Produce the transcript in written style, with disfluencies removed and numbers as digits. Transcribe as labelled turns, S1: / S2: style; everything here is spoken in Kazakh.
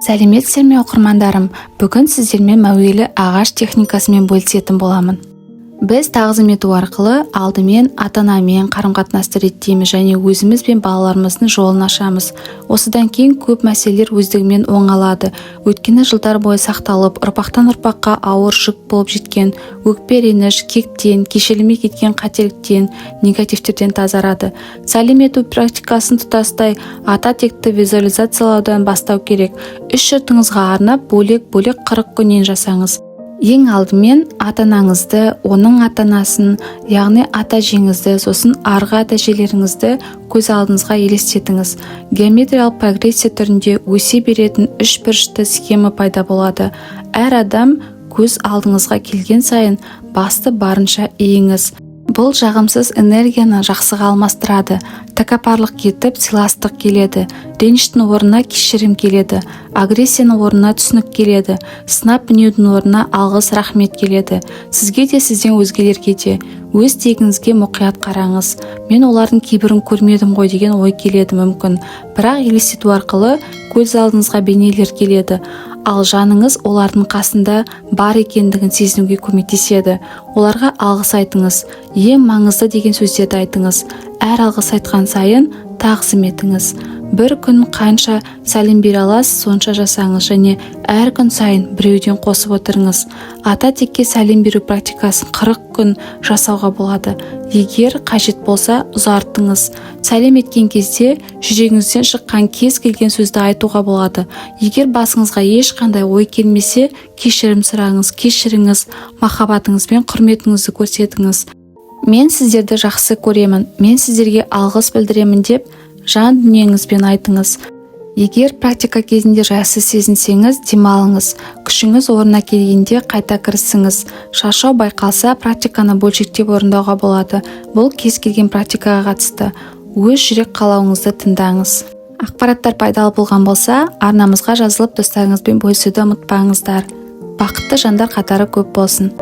S1: Сәлеметсіздер ме оқырмандарым, бүгін сіздермен мәуелі ағаш техникасымен бөлісетін боламын. Біз тағзым ету арқылы алдымен ата-анамен қарым-қатынасты реттейміз және өзіміз бен балаларымыздың жолын ашамыз. Осыдан кейін көп мәселелер өздігімен оңалады. Өткені жылдар бойы сақталып, ұрпақтан ұрпаққа ауыр жүк болып жеткен өкпе реніш, кектен, кешелмей кеткен қателіктен, негативтерден тазарады. Сәлем ету практикасын тұтастай ата текті визуализациялаудан бастау керек. Үш жұртыңызға арнап бөлек-бөлек 40 күннен жасаңыз. Ең алдымен ата-анаңызды, оның ата-анасын, яғни ата-әжеңізді, сосын арғы ата-әжелеріңізді көз алдыңызға елестетіңіз. Геометриялық прогрессия түрінде өсе беретін үш бұрышты схема пайда болады. Әр адам көз алдыңызға келген сайын басты барынша иіңіз. Бұл жағымсыз энергияны жақсыға алмастырады. Тәкаппарлық кетіп, сыйластық келеді. Реніштің орнына кешірім келеді. Агрессияның орнына түсінік келеді. Сынап мінеудің орнына алғыс, рахмет келеді. Сізге де, сізден өзгелерге де. Өз тегіңізге мұқият қараңыз. Мен олардың кейбірін көрмедім ғой деген ой келеді мүмкін. Бірақ елестету арқылы көз алдыңызға бейнелер келеді. Ал жаныңыз олардың қасында бар екендігін сезінуге көмектеседі. Оларға алғыс айтыңыз. Ең маңызды деген сөздерді айтыңыз. Әр алғыс айтқан сайын тағзым етіңіз. Бір күн қанша сәлем бере аласыз, сонша жасаңыз және әр күн сайын біреуден қосып отырыңыз. Ата текке сәлем беру практикасын 40 күн жасауға болады. Егер қажет болса, ұзартыңыз. Сәлем еткен кезде жүрегіңізден шыққан кез келген сөзді айтуға болады. Егер басыңызға ешқандай ой келмесе, кешірім сұраңыз, кешіріңіз, махаббатыңыз бен құрметіңізді көрсетіңіз. Мен сіздерді жақсы көремін, мен сіздерге алғыс білдіремін деп жан дүниеңізбен айтыңыз. Егер практика кезінде жайсыз сезінсеңіз, демалыңыз. Күшіңіз орнына келгенде қайта кірісіңіз. Шаршау байқалса, практиканы бөлшектеп орындауға болады. Бұл кез келген практикаға қатысты. Өз жүрек қалауыңызды тыңдаңыз. Ақпараттар пайдалы болған болса, арнамызға жазылып достарыңызбен бөлісуді ұмытпаңыздар. Бақытты жандар қатары көп болсын.